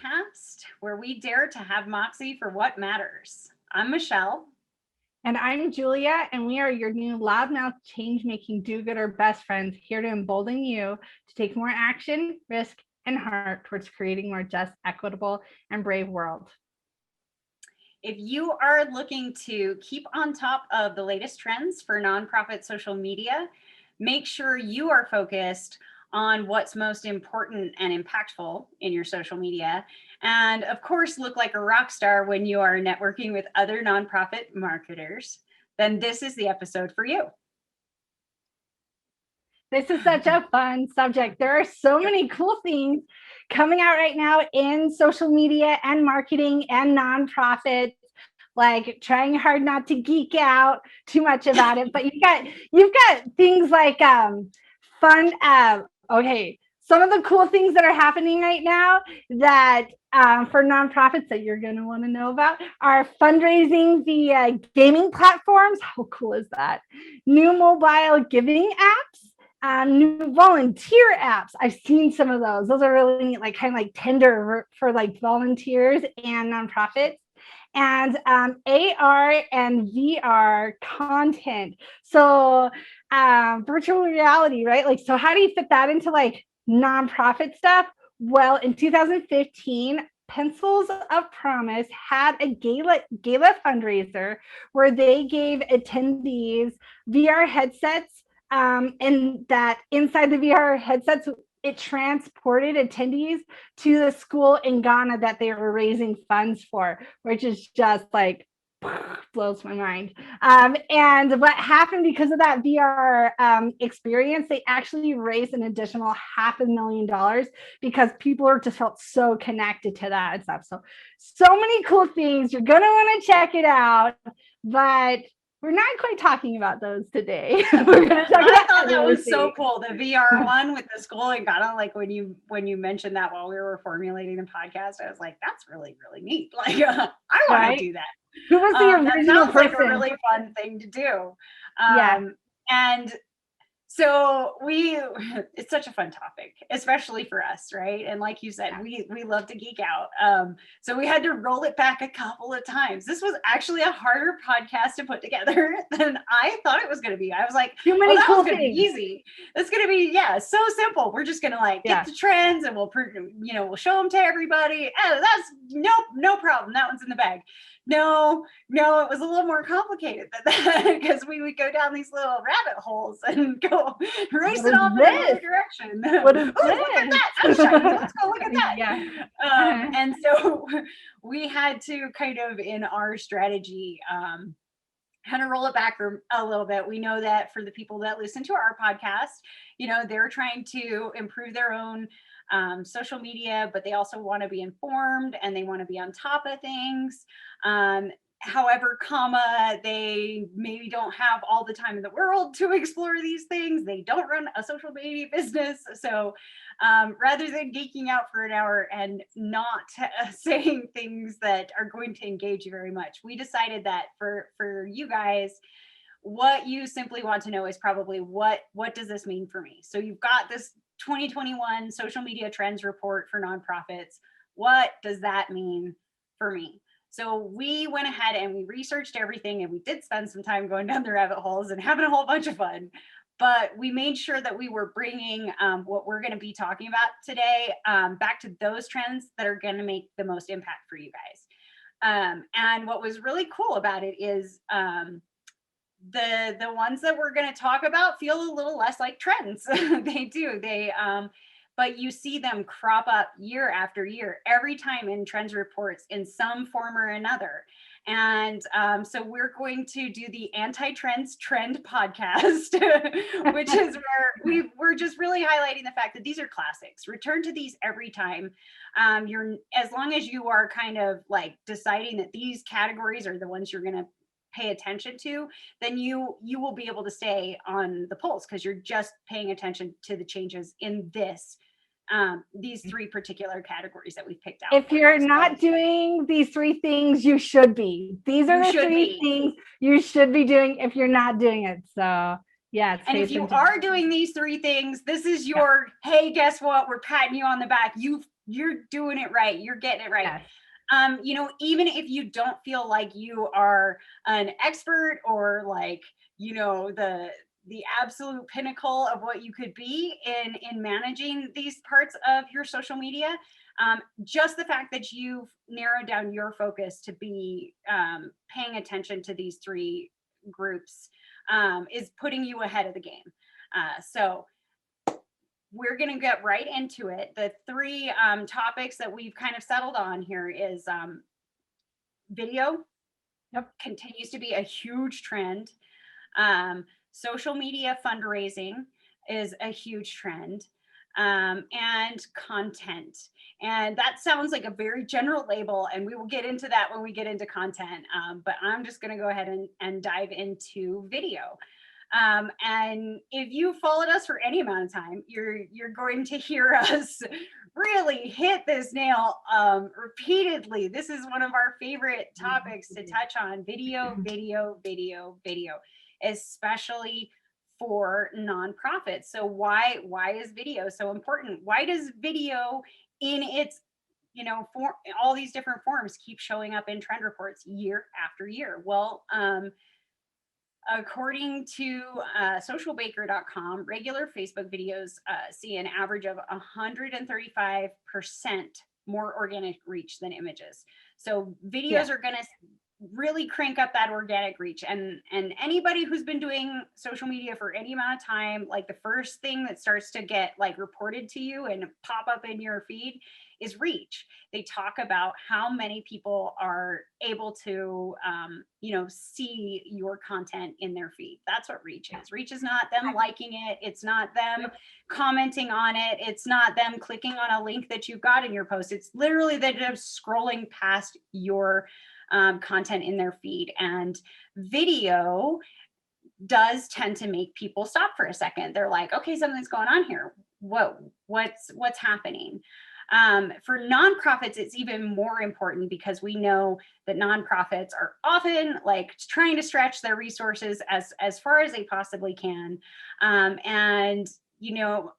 podcast where we dare to have moxie for what matters. I'm Michelle. And I'm Julia, and we are your new loudmouth change-making do-gooder best friends here to embolden you to take more action, risk, and heart towards creating a more just, equitable, and brave world. If you are looking to keep on top of the latest trends for nonprofit social media, make sure you are focused on what's most important and impactful in your social media. And of course, look like a rock star when you are networking with other nonprofit marketers, then this is the episode for you. This is such a fun subject. There are so many cool things coming out right now in social media and marketing and nonprofits, like trying hard not to geek out too much about it. But you've got things like fun. Okay, some of the cool things that are happening right now that for nonprofits that you're going to want to know about are fundraising via gaming platforms. How cool is that? New mobile giving apps. New volunteer apps. I've seen some of those. Those are really neat, like kind of like Tinder for like volunteers and nonprofits. And AR and VR content. So virtual reality, right? Like, so how do you fit that into like nonprofit stuff? Well, in 2015, Pencils of Promise had a gala fundraiser where they gave attendees VR headsets, and that inside the VR headsets, it transported attendees to the school in Ghana that they were raising funds for, which is just like blows my mind. And what happened because of that VR experience, they actually raised an additional $500,000 because people are just felt so connected to that and stuff. So many cool things. You're gonna want to check it out, but we're not quite talking about those today. I thought that was so cool. The VR one with the school in Ghana, like when you mentioned that while we were formulating the podcast, I was like, that's really, really neat. Like, I want to do that. Who was the original that sounds person? Like a really fun thing to do. Yeah. And so it's such a fun topic, especially for us, right? And like you said, we love to geek out. So we had to roll it back a couple of times. This was actually a harder podcast to put together than I thought it was going to be. I was like, cool things. Be easy. It's going to be, so simple. We're just going to like get the trends and we'll show them to everybody. Oh, that's no problem. That one's in the bag. No, it was a little more complicated than that because we would go down these little rabbit holes and go race it off in another direction. What is this? Look at that. That's shiny. Let's go look at that. Yeah. And so we had to kind of, in our strategy, kind of roll it back a little bit. We know that for the people that listen to our podcast, they're trying to improve their own social media, but they also want to be informed and they want to be on top of things. However, they maybe don't have all the time in the world to explore these things. They don't run a social media business. So rather than geeking out for an hour and not saying things that are going to engage you very much, we decided that for you guys, what you simply want to know is probably what does this mean for me? So you've got this 2021 social media trends report for nonprofits. What does that mean for me? So we went ahead and we researched everything, and we did spend some time going down the rabbit holes and having a whole bunch of fun. But we made sure that we were bringing what we're going to be talking about today back to those trends that are going to make the most impact for you guys. And what was really cool about it is the ones that we're going to talk about feel a little less like trends. They do. But you see them crop up year after year, every time in trends reports in some form or another. And so we're going to do the Anti-Trends Trend podcast, which is where we're just really highlighting the fact that these are classics. Return to these every time. As long as you are kind of like deciding that these categories are the ones you're going to pay attention to, then you will be able to stay on the pulse because you're just paying attention to the changes in these three particular categories that we've picked out. If you're not doing these three things, you should be. These are the three things you should be doing if you're not doing it. So yeah. And if you are doing these three things, this is your, hey, guess what? We're patting you on the back. You've you're doing it right. You're getting it right. Yes. You know, even if you don't feel like you are an expert or like, you know, the absolute pinnacle of what you could be in managing these parts of your social media, just the fact that you've narrowed down your focus to be paying attention to these three groups is putting you ahead of the game. So we're going to get right into it. The three topics that we've kind of settled on here is video. Yep. Continues to be a huge trend. Social media fundraising is a huge trend. And content. And that sounds like a very general label, and we will get into that when we get into content. But I'm just going to go ahead and dive into video. And if you followed us for any amount of time, you're going to hear us really hit this nail repeatedly. This is one of our favorite topics to touch on: video, video, video, video, especially for nonprofits. So why is video so important? Why does video in its, you know, for all these different forms keep showing up in trend reports year after year? Well, according to socialbaker.com, regular Facebook videos see an average of 135% more organic reach than images. So videos are going to really crank up that organic reach. And anybody who's been doing social media for any amount of time, like the first thing that starts to get like reported to you and pop up in your feed is reach. They talk about how many people are able to, you know, see your content in their feed. That's what reach is. Reach is not them liking it. It's not them commenting on it. It's not them clicking on a link that you've got in your post. It's literally they're just scrolling past your content in their feed. And video does tend to make people stop for a second. They're like, okay, something's going on here. What's happening? For nonprofits, it's even more important because we know that nonprofits are often like trying to stretch their resources as far as they possibly can. And, you know,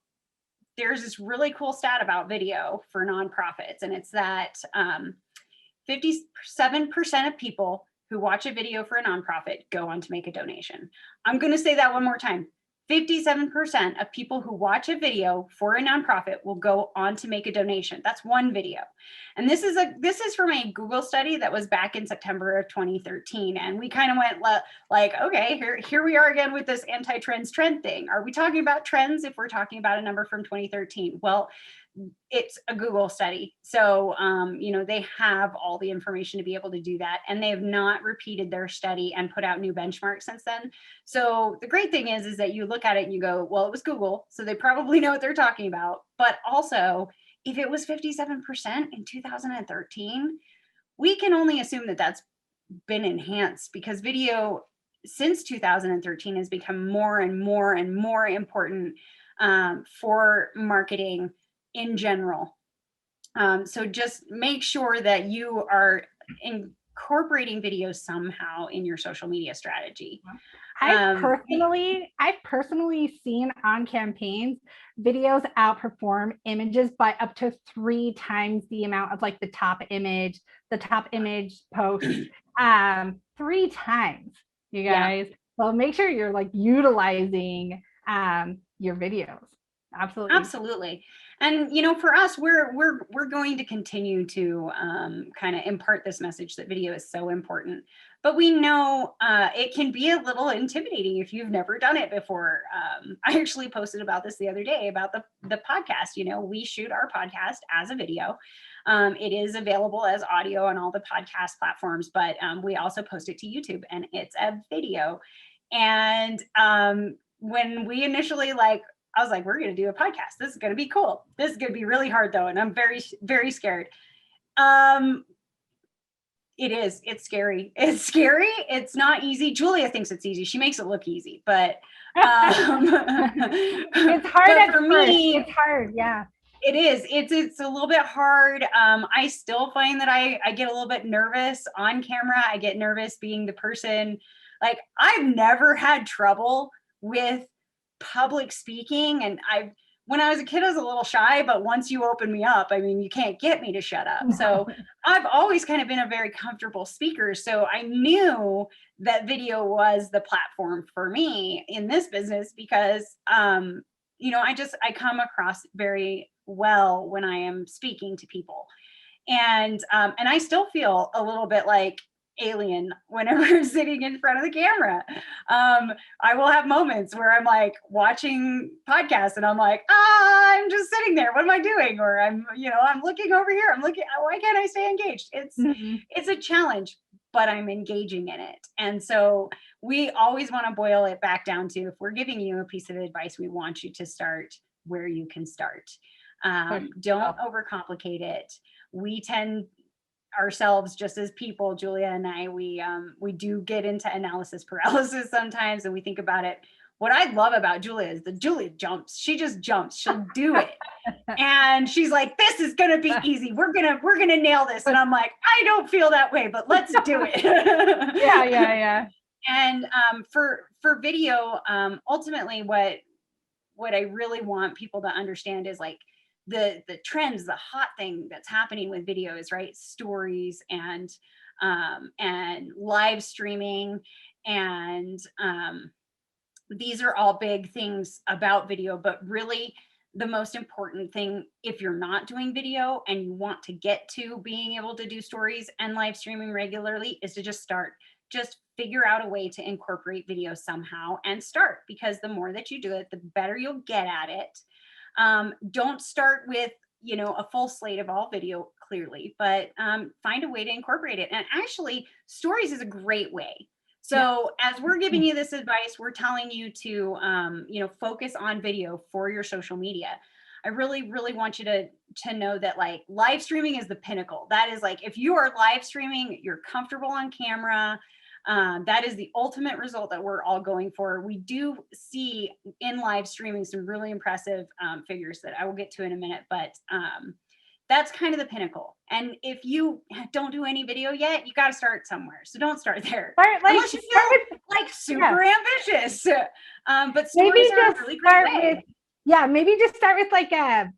there's this really cool stat about video for nonprofits, and it's that 57% of people who watch a video for a nonprofit go on to make a donation. I'm going to say that one more time. 57% of people who watch a video for a nonprofit will go on to make a donation. That's one video. And this is from a Google study that was back in September of 2013. And we kind of went like, okay, here we are again with this anti-trends trend thing. Are we talking about trends if we're talking about a number from 2013? Well, it's a Google study. So, you know, they have all the information to be able to do that. And they have not repeated their study and put out new benchmarks since then. So the great thing is that you look at it and you go, well, it was Google, so they probably know what they're talking about. But also, if it was 57% in 2013, we can only assume that that's been enhanced because video since 2013 has become more and more and more important for marketing in general. So just make sure that you are incorporating video somehow in your social media strategy. I've personally seen on campaigns videos outperform images by up to 3 times the amount of like the top image post, 3 times, you guys. Yeah. So make sure you're like utilizing your videos. Absolutely. And, you know, for us, we're going to continue to kind of impart this message that video is so important. But we know it can be a little intimidating if you've never done it before. I actually posted about this the other day about the podcast. You know, we shoot our podcast as a video. It is available as audio on all the podcast platforms, but we also post it to YouTube, and it's a video. And when we initially I was like, we're going to do a podcast. This is going to be cool. This is going to be really hard though. And I'm very, very scared. It is. It's scary. It's scary. It's not easy. Julia thinks it's easy. She makes it look easy, but it's hard for me. It's hard. Yeah. It is. It's a little bit hard. I still find that I get a little bit nervous on camera. I get nervous being the person. Like, I've never had trouble with public speaking, and when I was a kid, I was a little shy, but once you open me up, I mean, you can't get me to shut up. So I've always kind of been a very comfortable speaker. So I knew that video was the platform for me in this business because, I come across very well when I am speaking to people. And I still feel a little bit like alien whenever I'm sitting in front of the camera. I will have moments where I'm like watching podcasts and I'm like, I'm just sitting there. What am I doing? Or I'm looking over here. I'm looking, why can't I stay engaged? It's a challenge, but I'm engaging in it. And so we always want to boil it back down to, if we're giving you a piece of advice, we want you to start where you can start. Don't overcomplicate it. We tend ourselves, just as people, Julia and I, we do get into analysis paralysis sometimes, and we think about it. What I love about Julia is that Julia jumps. She just jumps. She'll do it. And she's like, this is going to be easy. We're going to nail this. And I'm like, I don't feel that way, but let's do it. Yeah. And for video, ultimately what I really want people to understand is like the trends, the hot thing that's happening with videos, right? Stories and live streaming. And these are all big things about video, but really the most important thing, if you're not doing video and you want to get to being able to do stories and live streaming regularly, is to just start. Just figure out a way to incorporate video somehow and start, because the more that you do it, the better you'll get at it. Don't start with, a full slate of all video, clearly, but find a way to incorporate it. And actually, stories is a great way. So as we're giving you this advice, we're telling you to, focus on video for your social media. I really, really want you to know that like live streaming is the pinnacle. That is like, if you are live streaming, you're comfortable on camera. That is the ultimate result that we're all going for. We do see in live streaming some really impressive figures that I will get to in a minute, but that's kind of the pinnacle. And if you don't do any video yet, you got to start somewhere. So don't start there. Unless you feel like super ambitious. But stories are a really great way. Maybe just start with like a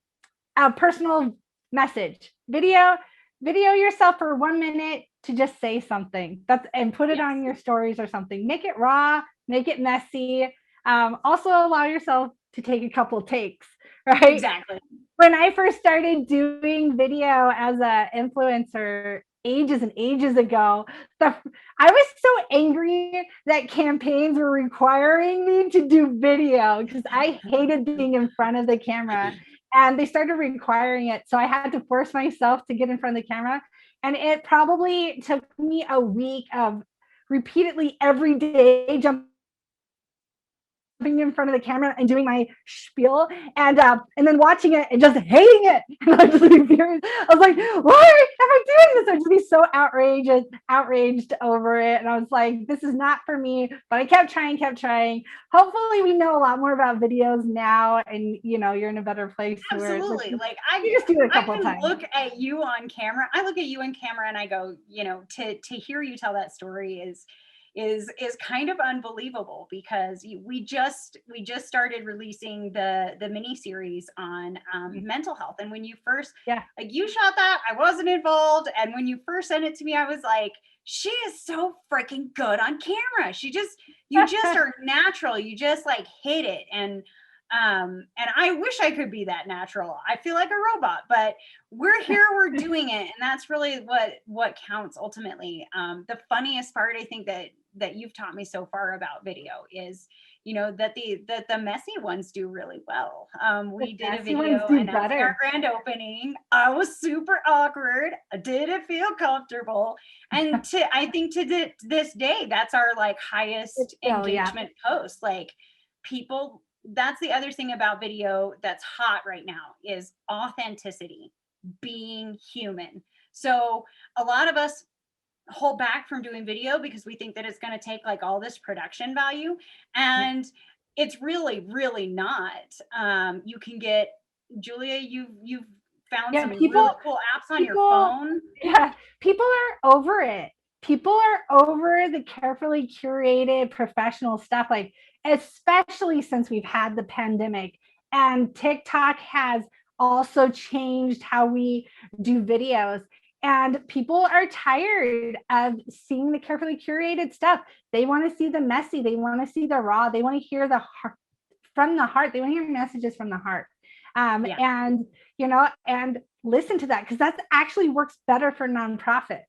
personal message. Video yourself for 1 minute to just say something, and put it on your stories or something. Make it raw, make it messy. Also allow yourself to take a couple takes, right? Exactly. When I first started doing video as an influencer ages and ages ago, I was so angry that campaigns were requiring me to do video because I hated being in front of the camera, and they started requiring it. So I had to force myself to get in front of the camera. And it probably took me a week of repeatedly every day jumping in front of the camera and doing my spiel, and then watching it and just hating it. And I was just furious. I was like, why am I doing this? I'd just be so outraged over it. And I was like, this is not for me. But I kept trying. Hopefully we know a lot more about videos now, and you're in a better place. Absolutely. Like I just do it a couple times. Look at you on camera. I look at you on camera and I go, to hear you tell that story is kind of unbelievable, because we just started releasing the mini series on mental health. And when you first like you shot that, I wasn't involved, and when you first sent it to me, I was like, she is so freaking good on camera. You just are natural. You just like hit it. And I wish I could be that natural. I feel like a robot, but we're here, we're doing it. And that's really what counts ultimately. The funniest part, I think, that you've taught me so far about video is, that the messy ones do really well. We did a video announcing our grand opening. I was super awkward. I didn't feel comfortable. And I think to this day, that's our like highest engagement post. Like people, that's the other thing about video that's hot right now is authenticity, being human. So a lot of us hold back from doing video because we think that it's going to take like all this production value, and it's really, really not. You can get, Julia, you've found some really cool apps on your phone. Yeah, people are over it. People are over the carefully curated professional stuff, like especially since we've had the pandemic. And TikTok has also changed how we do videos. And people are tired of seeing the carefully curated stuff. They want to see the messy. They want to see the raw. They want to hear the heart from the heart. They want to hear messages from the heart. And, and listen to that, because that actually works better for nonprofits.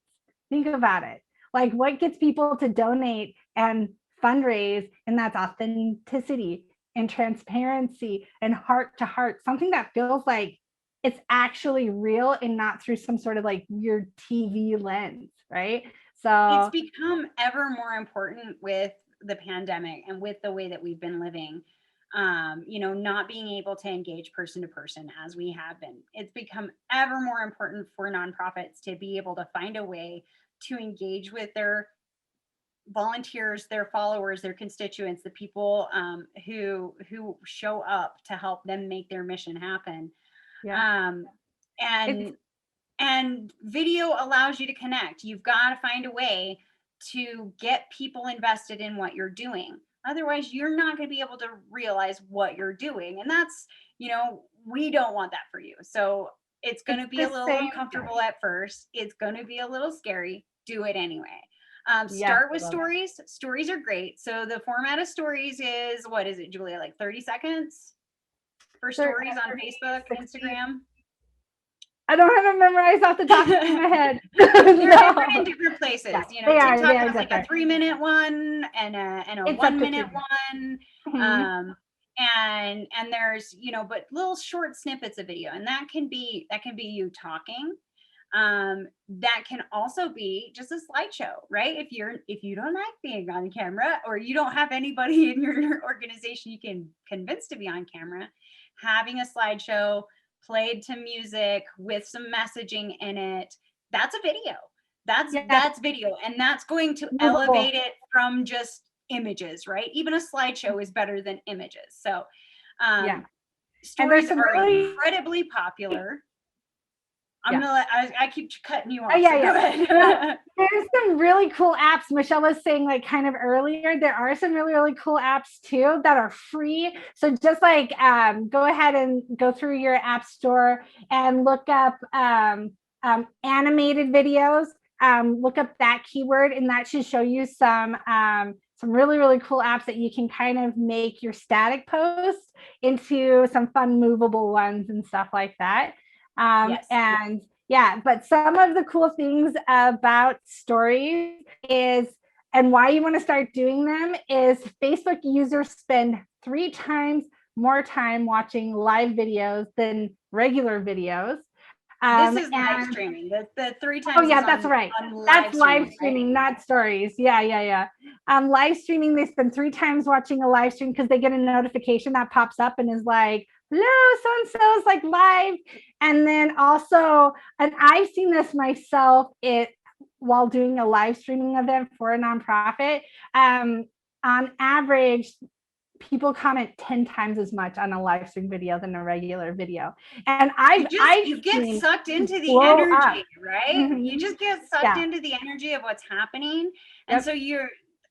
Think about it. Like, what gets people to donate and fundraise? And that's authenticity and transparency and heart to heart, something that feels like it's actually real and not through some sort of like weird TV lens, right? So it's become ever more important with the pandemic and with the way that we've been living. Not being able to engage person to person as we have been. It's become ever more important for nonprofits to be able to find a way to engage with their volunteers, their followers, their constituents, the people who show up to help them make their mission happen. yeah. And video allows you to connect. You've got to find a way to get people invested in what you're doing. Otherwise, you're not going to be able to realize what you're doing. And that's, we don't want that for you. So it's going to be a little uncomfortable at first. It's going to be a little scary. Do it anyway. Start with stories. Stories are great. So the format of stories is, what is it, Julia? Like 30 seconds for stories on Facebook, 60. Instagram? I don't have it memorized off the top of my head. They're different in different places. Yeah, TikTok has like a 3-minute one and a 1-minute one. Mm-hmm. And there's, but little short snippets of video, and that can be you talking. That can also be just a slideshow, right? If you don't like being on camera, or you don't have anybody in your organization you can convince to be on camera, having a slideshow played to music with some messaging in it, that's a video. That's video, and that's going to elevate it from just images, right? Even a slideshow is better than images. So stories are incredibly popular. I keep cutting you off. There's some really cool apps. Michelle was saying, like, kind of earlier, there are some really, really cool apps too that are free. So just like go ahead and go through your app store and look up animated videos. Look up that keyword, and that should show you some really, really cool apps that you can kind of make your static posts into some fun movable ones and stuff like that. But some of the cool things about stories is, and why you want to start doing them, is Facebook users spend 3 times more time watching live videos than regular videos. This is live streaming. The 3 times. Oh yeah, that's right. That's live streaming, right? Not stories. Yeah. Live streaming, they spend 3 times watching a live stream because they get a notification that pops up and is like, hello, so-and-so is like live. And then also, and I've seen this myself, while doing a live streaming event for a nonprofit, on average, people comment 10 times as much on a live stream video than a regular video. And you get sucked into the energy, right? Mm-hmm. You just get sucked into the energy of what's happening. And so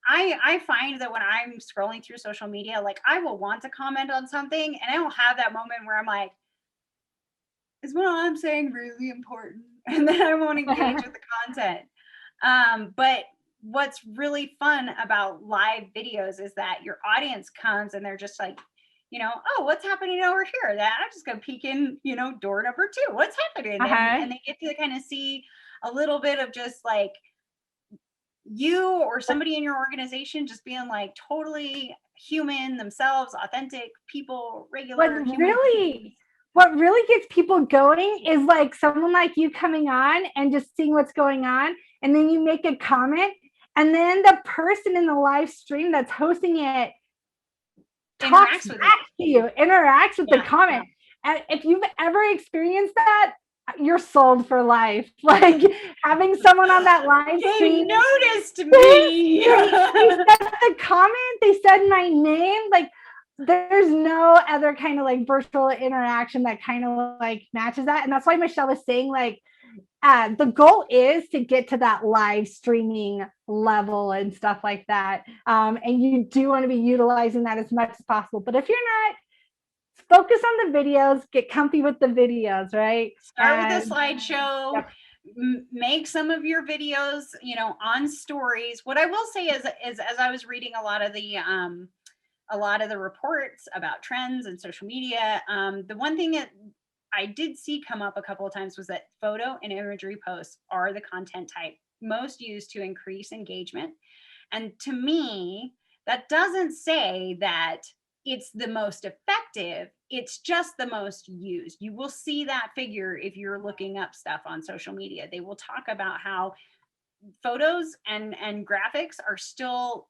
I find that when I'm scrolling through social media, like, I will want to comment on something, and I will have that moment where I'm like, is what I'm saying really important? And then I won't engage with the content. But what's really fun about live videos is that your audience comes and they're just like, oh, what's happening over here? That I'm just gonna peek in, door number 2. What's happening? And they get to kind of see a little bit of just like you or somebody in your organization just being like totally human themselves, authentic people, regular human beings. What really gets people going is like someone like you coming on and just seeing what's going on, and then you make a comment, and then the person in the live stream that's hosting it talks back to you, interacts with the comment. And if you've ever experienced that, you're sold for life. Like, having someone on that live stream, they noticed me. They said the comment, they said my name. Like, there's no other kind of like virtual interaction that kind of like matches that. And that's why Michelle was saying, like, the goal is to get to that live streaming level and stuff like that. And you do want to be utilizing that as much as possible. But if you're not, it's focus on the videos, get comfy with the videos, right? Start with a slideshow. Yep. Make some of your videos, on stories. What I will say is as I was reading a lot of the reports about trends and social media, the one thing that I did see come up a couple of times was that photo and imagery posts are the content type most used to increase engagement. And to me, that doesn't say that it's the most effective. It's just the most used. You will see that figure if you're looking up stuff on social media. They will talk about how photos and graphics are still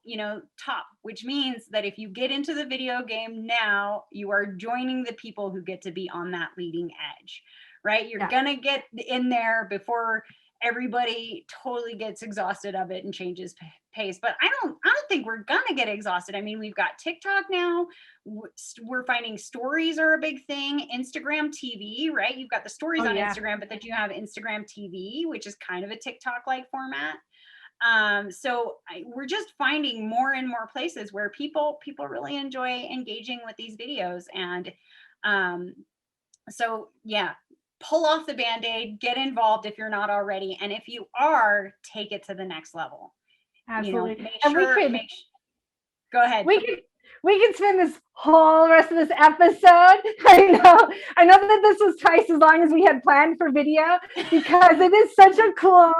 top, which means that if you get into the video game now, you are joining the people who get to be on that leading edge, right? You're gonna get in there before everybody totally gets exhausted of it and changes pace. But I don't think we're gonna get exhausted. I mean, we've got TikTok now. We're finding stories are a big thing. Instagram TV, right? You've got the stories on Instagram, but then you have Instagram TV, which is kind of a TikTok like format. So we're just finding more and more places where people really enjoy engaging with these videos. And so yeah, pull off the Band-Aid, get involved if you're not already. And if you are, take it to the next level. Absolutely. Go ahead. We could spend this whole rest of this episode. I know that this was twice as long as we had planned for video, because it is such a cool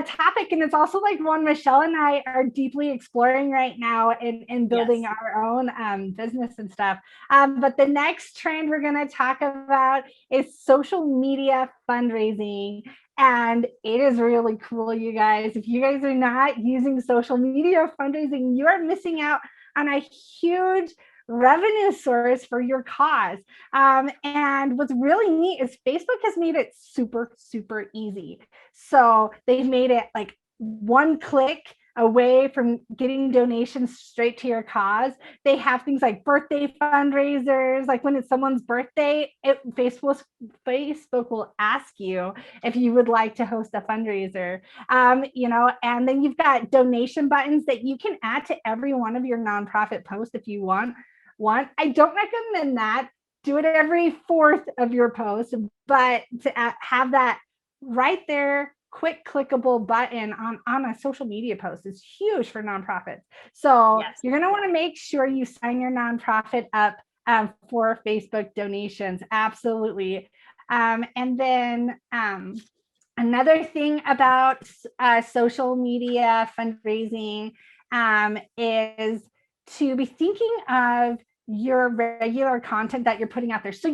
topic. And it's also like one Michelle and I are deeply exploring right now in building our own business and stuff. But the next trend we're going to talk about is social media fundraising. And it is really cool, you guys. If you guys are not using social media fundraising, you are missing out on a huge revenue source for your cause. And what's really neat is Facebook has made it super, super easy. So they've made it like one click away from getting donations straight to your cause. They have things like birthday fundraisers. Like when it's someone's birthday, Facebook will ask you if you would like to host a fundraiser. And then you've got donation buttons that you can add to every one of your nonprofit posts if you want. I don't recommend that. Do it every fourth of your post, but to have that right there, quick clickable button on a social media post is huge for nonprofits. So you're going to want to make sure you sign your nonprofit up for Facebook donations. Absolutely. And then another thing about social media fundraising is to be thinking of your regular content that you're putting out there. So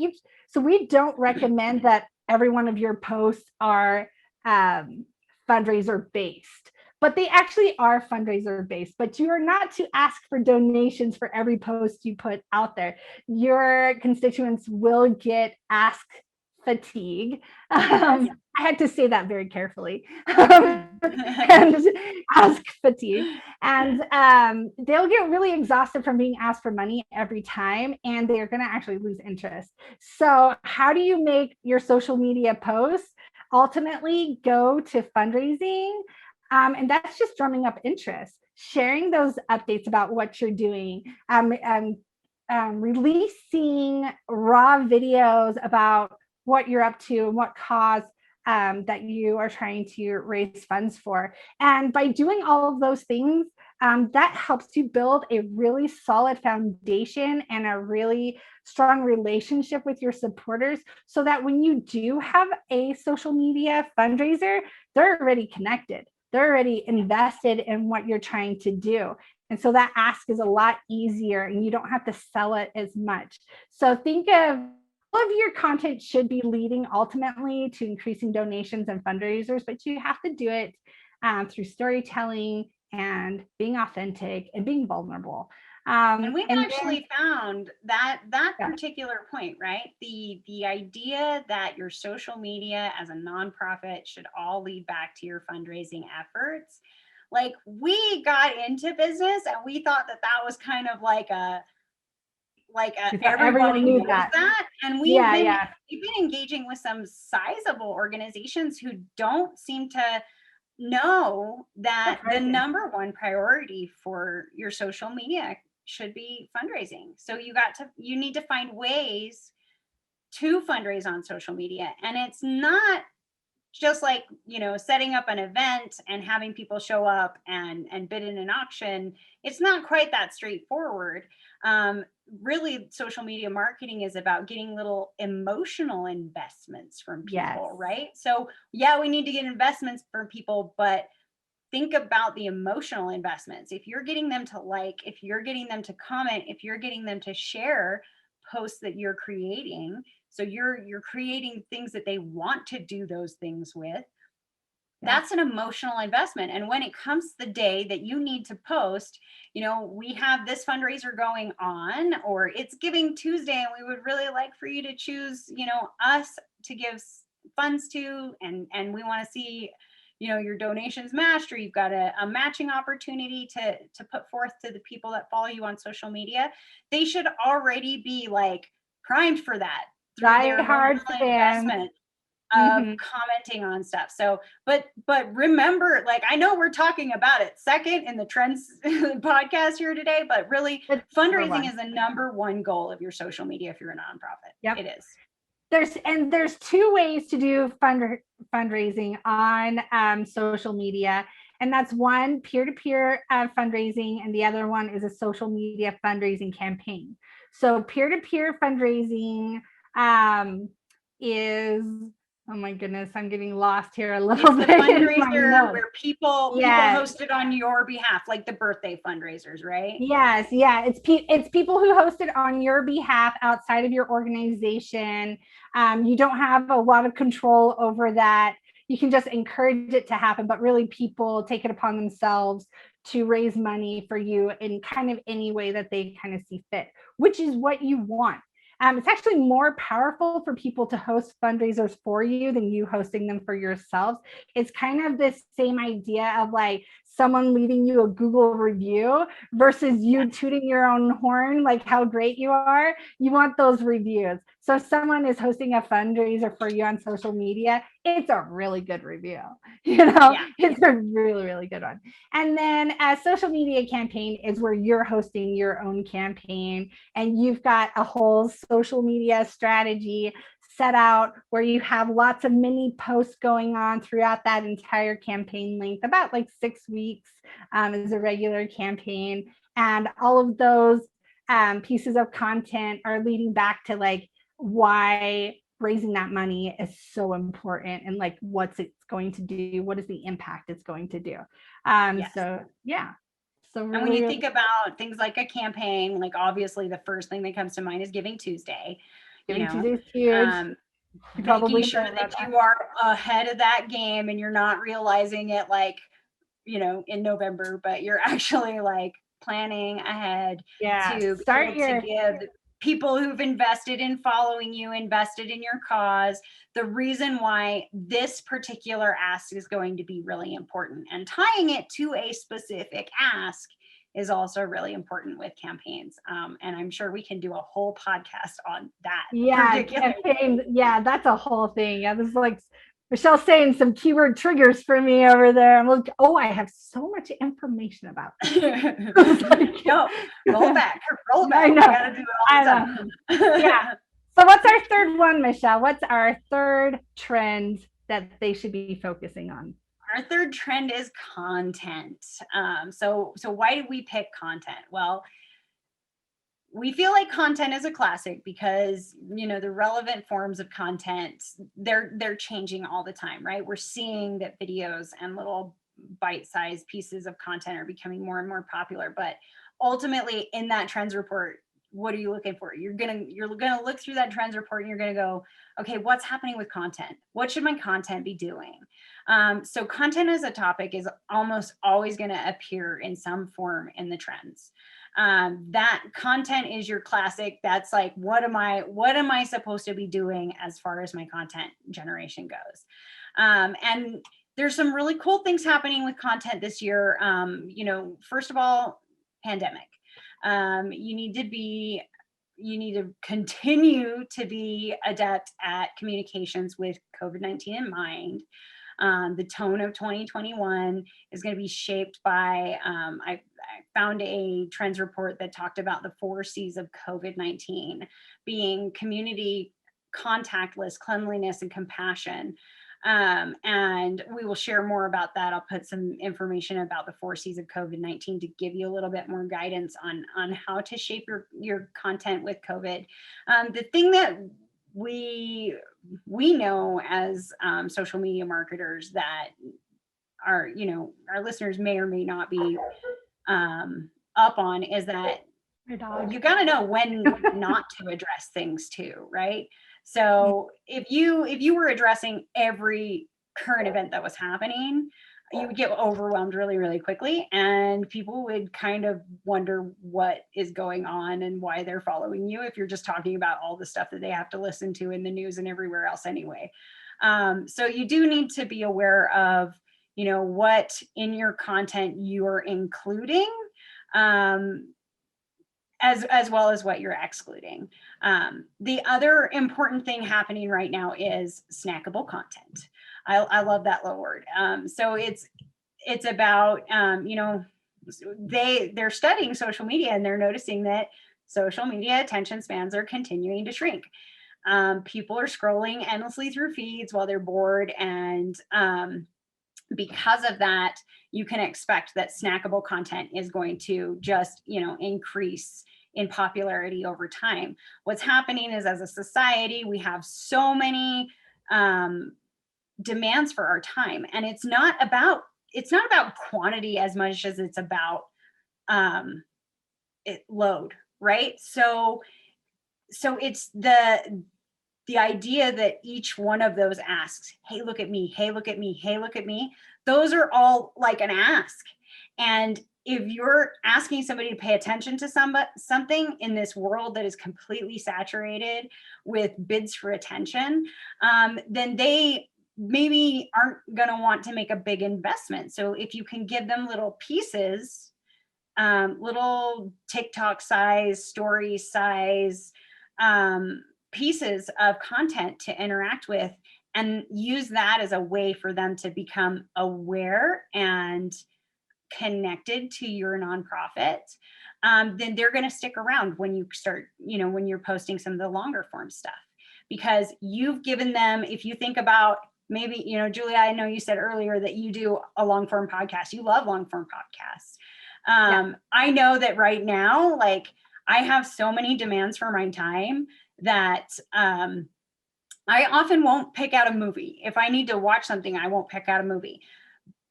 we don't recommend that every one of your posts are fundraiser based, but they actually are fundraiser based. But you are not to ask for donations for every post you put out there. Your constituents will get ask fatigue. I had to say that very carefully. And ask fatigue. And they'll get really exhausted from being asked for money every time, and they're going to actually lose interest. So how do you make your social media posts ultimately go to fundraising? And that's just drumming up interest, sharing those updates about what you're doing, releasing raw videos about what you're up to and what cause that you are trying to raise funds for. And by doing all of those things, that helps to build a really solid foundation and a really strong relationship with your supporters, so that when you do have a social media fundraiser, they're already connected. They're already invested in what you're trying to do. And so that ask is a lot easier and you don't have to sell it as much. So think of all of your content should be leading ultimately to increasing donations and fundraisers, but you have to do it through storytelling and being authentic and being vulnerable. And we've actually found that particular point, right? The idea that your social media as a nonprofit should all lead back to your fundraising efforts. Like, we got into business and we thought that was kind of like everyone knew that. And we've been engaging with some sizable organizations who don't seem to know that the number one priority for your social media should be fundraising. So you need to find ways to fundraise on social media. And it's not just like, setting up an event and having people show up and bid in an auction. It's not quite that straightforward. Really, social media marketing is about getting little emotional investments from people, right? So yeah, we need to get investments from people, but think about the emotional investments. If you're getting them to like, if you're getting them to comment, if you're getting them to share posts that you're creating, so you're creating things that they want to do those things with, that's an emotional investment. And when it comes to the day that you need to post, we have this fundraiser going on, or it's Giving Tuesday, and we would really like for you to choose, us to give funds to, and we want to see, your donations matched, or you've got a matching opportunity to put forth to the people that follow you on social media. They should already be like primed for that through their emotional investment of commenting on stuff. So, but remember, like, I know we're talking about it second in the trends podcast here today, but really fundraising is the number one goal of your social media if you're a nonprofit. Yep. It is. There's two ways to do fundraising on social media. And that's one, peer-to-peer fundraising, and the other one is a social media fundraising campaign. So peer-to-peer fundraising is, oh my goodness, I'm getting lost here a little bit. It's the fundraiser where people host it on your behalf, like the birthday fundraisers, right? Yes, yeah. It's people who host it on your behalf outside of your organization. You don't have a lot of control over that. You can just encourage it to happen, but really people take it upon themselves to raise money for you in kind of any way that they kind of see fit, which is what you want. It's actually more powerful for people to host fundraisers for you than you hosting them for yourselves. It's kind of this same idea of like someone leaving you a Google review versus you tooting your own horn, like how great you are. You want those reviews. So if someone is hosting a fundraiser for you on social media, it's a really good review. It's a really, really good one. And then a social media campaign is where you're hosting your own campaign and you've got a whole social media strategy set out where you have lots of mini posts going on throughout that entire campaign length, about like 6 weeks is a regular campaign. And all of those pieces of content are leading back to like why raising that money is so important and like what's it going to do, what is the impact it's going to do. So yeah. So really, and when you think about things like a campaign, like obviously the first thing that comes to mind is Giving Tuesday. Giving Tuesday is huge. Making sure that you are ahead of that game and you're not realizing it like, in November, but you're actually like planning ahead to give people who've invested in following you, invested in your cause, the reason why this particular ask is going to be really important. And tying it to a specific ask is also really important with campaigns. And I'm sure we can do a whole podcast on that. Yeah, campaigns. Yeah, that's a whole thing. Yeah, this is like Michelle's saying some keyword triggers for me over there. I'm like, oh, I have so much information about like, no, roll back. I know. Gotta do it all the time. Yeah. So what's our third one, Michelle? What's our third trend that they should be focusing on? Our third trend is content. So why did we pick content? Well, we feel like content is a classic because, the relevant forms of content, they're changing all the time, right? We're seeing that videos and little bite-sized pieces of content are becoming more and more popular. But ultimately in that trends report, what are you looking for? You're gonna look through that trends report and you're gonna go, okay, what's happening with content? What should my content be doing? So content as a topic is almost always going to appear in some form in the trends. That content is your classic. That's like, what am I supposed to be doing as far as my content generation goes? And there's some really cool things happening with content this year. First of all, pandemic. You need to continue to be adept at communications with COVID-19 in mind. The tone of 2021 is going to be shaped by, I found a trends report that talked about the 4 C's of COVID-19 being community, contactless, cleanliness, and compassion. And we will share more about that. I'll put some information about the 4 C's of COVID-19 to give you a little bit more guidance on how to shape your content with COVID. The thing that we know as social media marketers that our listeners may or may not be up on is that you got to know when not to address things too, right? So if you were addressing every current event that was happening, you would get overwhelmed really, really quickly, and people would kind of wonder what is going on and why they're following you if you're just talking about all the stuff that they have to listen to in the news and everywhere else anyway. So you do need to be aware of, what in your content you're including, as well as what you're excluding. The other important thing happening right now is snackable content. I love that little word. So it's about, they're studying social media, and they're noticing that social media attention spans are continuing to shrink. People are scrolling endlessly through feeds while they're bored, and because of that, you can expect that snackable content is going to just, increase in popularity over time. What's happening is, as a society, we have so many demands for our time, and it's not about quantity as much as it's about load, right? So it's the idea that each one of those asks, hey, look at me, hey, look at me, hey, look at me. Those are all like an ask. And if you're asking somebody to pay attention to something in this world that is completely saturated with bids for attention, then they maybe aren't going to want to make a big investment. So if you can give them little pieces, little TikTok size, story size, pieces of content to interact with, and use that as a way for them to become aware and connected to your nonprofit, then they're going to stick around when you start, when you're posting some of the longer form stuff, because you've given them, if you think about maybe, Julia, I know you said earlier that you do a long form podcast. You love long form podcasts. Yeah. I know that right now, like, I have so many demands for my time that I often won't pick out a movie. If I need to watch something, I won't pick out a movie,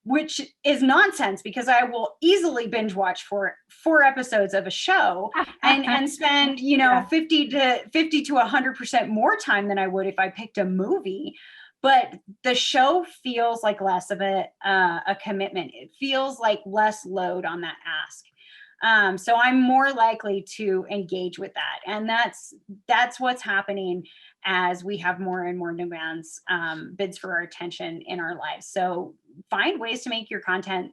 which is nonsense, because I will easily binge watch four episodes of a show and spend, 50 to 100% more time than I would if I picked a movie. But the show feels like less of a commitment. It feels like less load on that ask. So I'm more likely to engage with that. And that's what's happening as we have more and more demands, bids for our attention in our lives. So find ways to make your content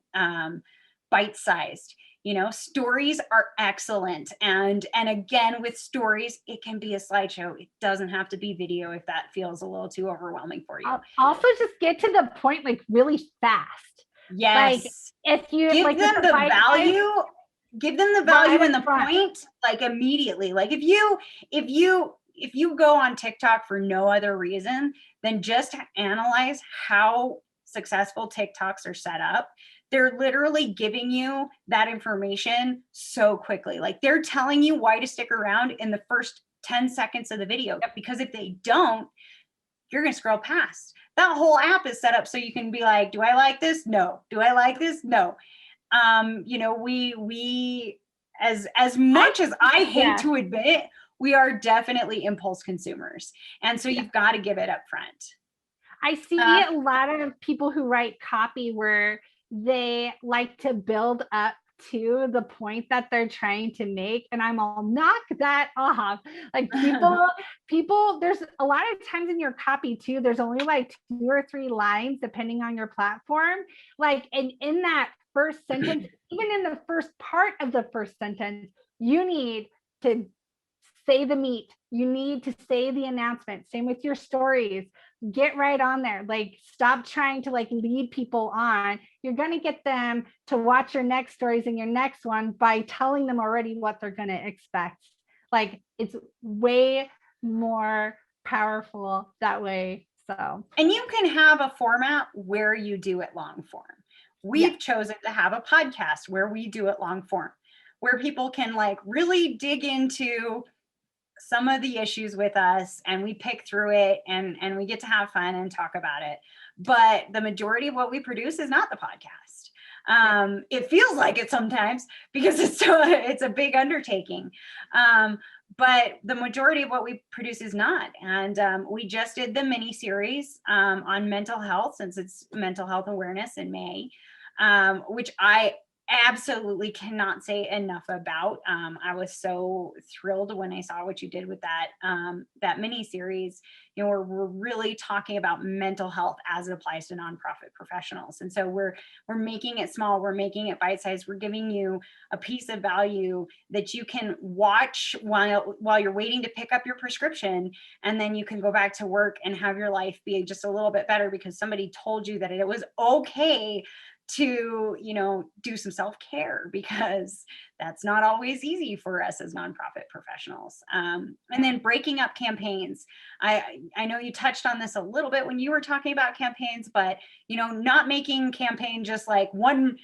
bite-sized. Stories are excellent. And again, with stories, it can be a slideshow. It doesn't have to be video if that feels a little too overwhelming for you. Also, just get to the point, like, really fast. Yes. Like, if you give them the value. Give them the value and the point, like, immediately. Like, if you go on TikTok for no other reason than just to analyze how successful TikToks are set up, they're literally giving you that information so quickly. Like, they're telling you why to stick around in the first 10 seconds of the video, because if they don't, you're going to scroll past. That whole app is set up so you can be like, do I like this? No. Do I like this? No. We as much as I hate to admit, we are definitely impulse consumers. And so you've got to give it up front. I see a lot of people who write copy where they like to build up to the point that they're trying to make, and I'm all, knock that off. Like, people, there's a lot of times in your copy too, there's only like 2 or 3 lines depending on your platform. Like, and in that first sentence, even in the first part of the first sentence, you need to say the meat. You need to say the announcement. Same with your stories. get right on there. Like, stop trying to like lead people on. You're going to get them to watch your next stories and your next one by telling them already what they're going to expect. Like, it's way more powerful that way. So, and you can have a format where you do it long form. We've chosen to have a podcast where we do it long form, where people can like really dig into some of the issues with us, and we pick through it, and we get to have fun and talk about it. But the majority of what we produce is not the podcast. It feels like it sometimes because it's a big undertaking. But the majority of what we produce is not. And we just did the mini series on mental health, since it's Mental Health Awareness in May, which I absolutely cannot say enough about. I was so thrilled when I saw what you did with that mini series. You know, we're really talking about mental health as it applies to nonprofit professionals. And so we're making it small, we're making it bite-sized, we're giving you a piece of value that you can watch while you're waiting to pick up your prescription, and then you can go back to work and have your life be just a little bit better because somebody told you that it was okay to, you know, do some self-care, because that's not always easy for us as nonprofit professionals. And then breaking up campaigns. I know you touched on this a little bit when you were talking about campaigns, but, you know, not making campaign just like one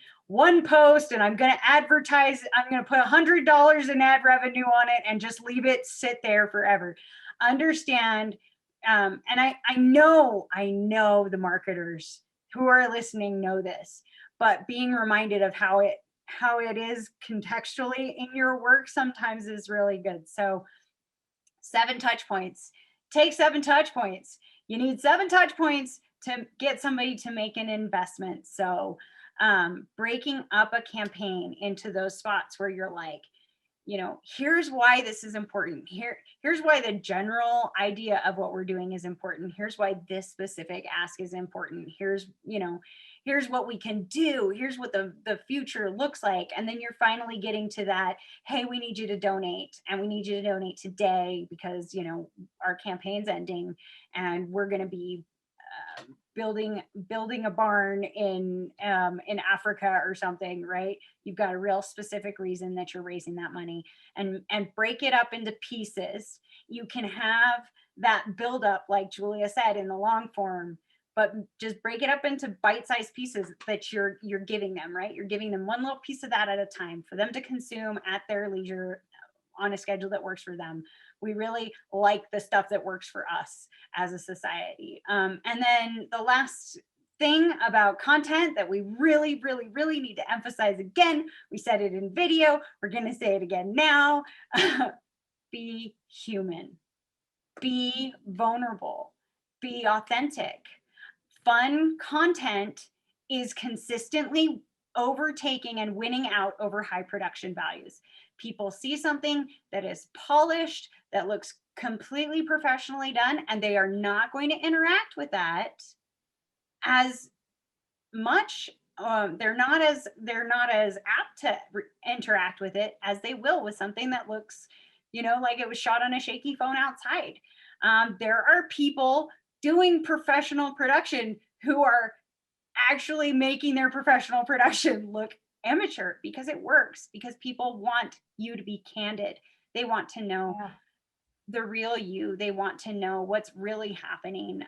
post and I'm going to advertise, I'm going to put $100 in ad revenue on it and just leave it sit there forever. Understand. And I know the marketers who are listening know this, but being reminded of how it is contextually in your work sometimes is really good. So 7 touch points. Take 7 touch points. You need 7 touch points to get somebody to make an investment. So breaking up a campaign into those spots where you're like, you know, here's why this is important. Here's why the general idea of what we're doing is important. Here's why this specific ask is important. Here's what we can do. Here's what the future looks like. And then you're finally getting to that, hey, we need you to donate, and we need you to donate today because, you know, our campaign's ending and we're going to be building a barn in Africa or something, right? You've got a real specific reason that you're raising that money, and break it up into pieces. You can have that build up, like Julia said, in the long form, but just break it up into bite-sized pieces that you're giving them, right? You're giving them one little piece of that at a time for them to consume at their leisure on a schedule that works for them. We really like the stuff that works for us as a society. And then the last thing about content that we really, really, really need to emphasize again, we said it in video, we're going to say it again now. Be human, be vulnerable, be authentic. Fun content is consistently overtaking and winning out over high production values. People see something that is polished, that looks completely professionally done, and they are not going to interact with that as much. They're not as apt to interact with it as they will with something that looks, you know, like it was shot on a shaky phone outside. There are people doing professional production who are actually making their professional production look amateur because it works, because people want you to be candid. They want to know the real you. They want to know what's really happening.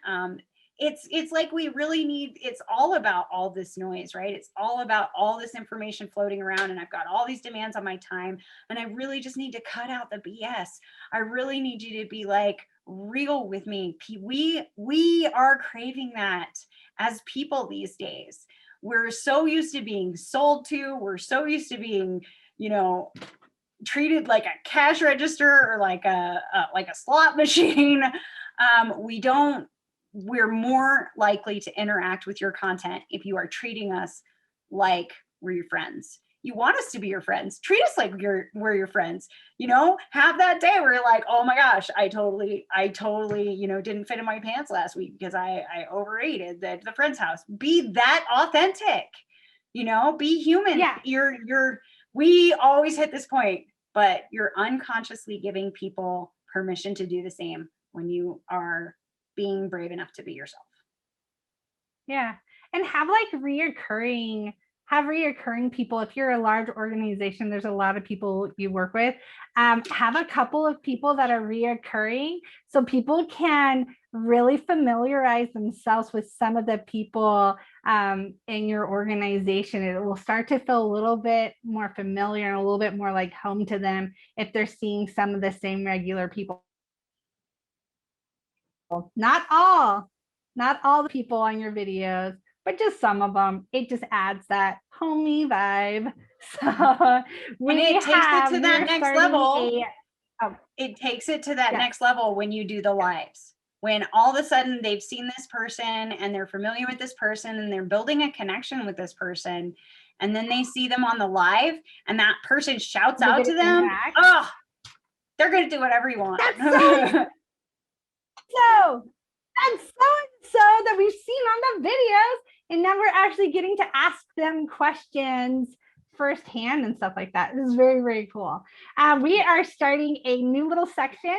It's like we really need, it's all about all this noise, right? It's all about all this information floating around, and I've got all these demands on my time, and I really just need to cut out the BS. I really need you to be like real with me. We are craving that as people these days. We're so used to being sold to, we're so used to being, you know, treated like a cash register or like a slot machine. We're more likely to interact with your content if you are treating us like we're your friends. You want us to be your friends. Treat us like we're your friends. You know, have that day where you're like, oh my gosh, I totally, you know, didn't fit in my pants last week because I overate at the friend's house. Be that authentic. You know, be human. Yeah. We always hit this point, but you're unconsciously giving people permission to do the same when you are being brave enough to be yourself. Yeah. And have reoccurring people. If you're a large organization, there's a lot of people you work with. Have a couple of people that are reoccurring so people can really familiarize themselves with some of the people in your organization. It will start to feel a little bit more familiar and a little bit more like home to them if they're seeing some of the same regular people. Not all the people on your videos, but just some of them. It just adds that homey vibe. So And it takes it to that next level. It takes it to that next level when you do the lives. When all of a sudden they've seen this person and they're familiar with this person and they're building a connection with this person, and then they see them on the live and that person shouts out to them, oh, they're going to do whatever you want. That's so that we've seen on the videos, and now we're actually getting to ask them questions firsthand and stuff like that. This is very, very cool. We are starting a new little section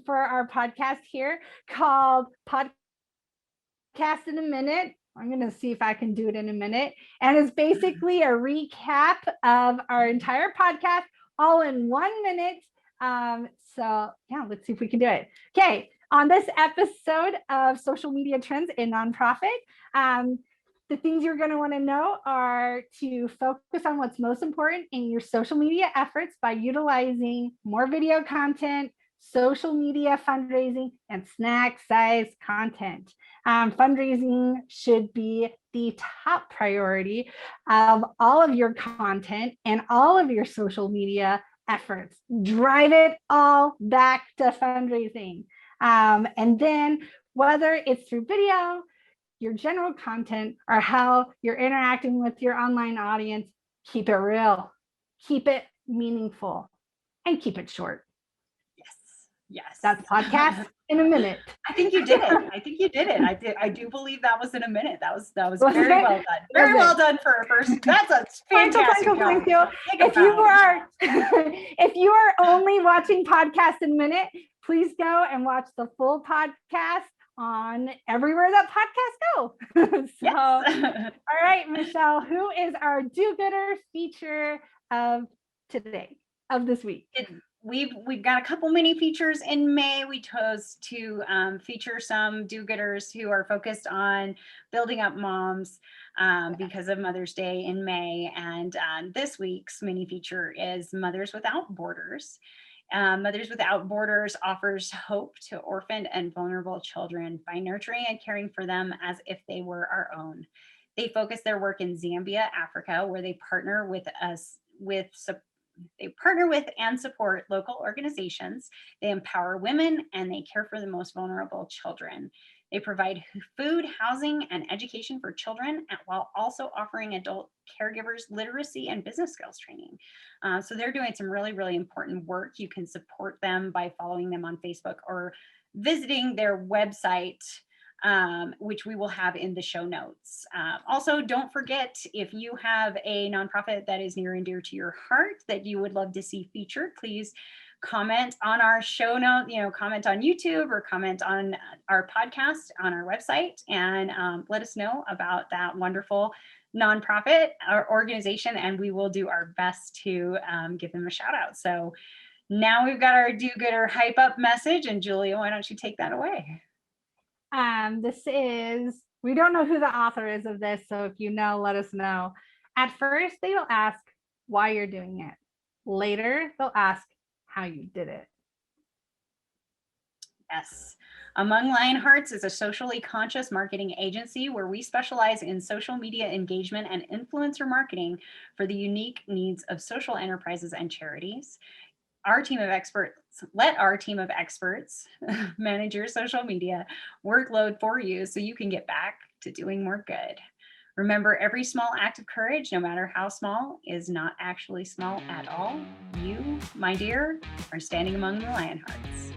for our podcast here called Podcast in a Minute. I'm going to see if I can do it in a minute. And it's basically a recap of our entire podcast all in 1 minute. So yeah, let's see if we can do it. Okay. On this episode of Social Media Trends in Nonprofit, the things you're going to want to know are to focus on what's most important in your social media efforts by utilizing more video content, social media fundraising, and snack size content. Fundraising should be the top priority of all of your content and all of your social media efforts. Drive it all back to fundraising. And then whether it's through video, your general content, or how you're interacting with your online audience, keep it real, keep it meaningful, and keep it short. Yes. That's podcast in a minute. I think you did it. I do believe that was in a minute. That was very well done. Very well done for a first. That's a fantastic job. Thank you. If you are only watching podcast in a minute, please go and watch the full podcast on everywhere that podcasts go. All right, Michelle, who is our do-gooder feature of today, of this week? We've got a couple mini features in May. We chose to feature some do-gooders who are focused on building up moms because of Mother's Day in May. And this week's mini feature is Mothers Without Borders. Mothers Without Borders offers hope to orphaned and vulnerable children by nurturing and caring for them as if they were our own. They focus their work in Zambia, Africa, where they partner with and support local organizations. They empower women and they care for the most vulnerable children. They provide food, housing, and education for children while also offering adult caregivers literacy and business skills training. So they're doing some really, really important work. You can support them by following them on Facebook or visiting their website, which we will have in the show notes. Also, don't forget, if you have a nonprofit that is near and dear to your heart that you would love to see featured, please comment on our show note, comment on YouTube or comment on our podcast on our website, and let us know about that wonderful nonprofit or organization, and we will do our best to give them a shout out. So now we've got our do-gooder hype up message, and Julia, why don't you take that away? We don't know who the author is of this, so if you know, let us know. At first, they will ask why you're doing it. Later, they'll ask how you did it. Yes. Among Lionhearts is a socially conscious marketing agency where we specialize in social media engagement and influencer marketing for the unique needs of social enterprises and charities. Let our team of experts manage your social media workload for you so you can get back to doing more good. Remember, every small act of courage, no matter how small, is not actually small at all. You, my dear, are standing among the Lionhearts.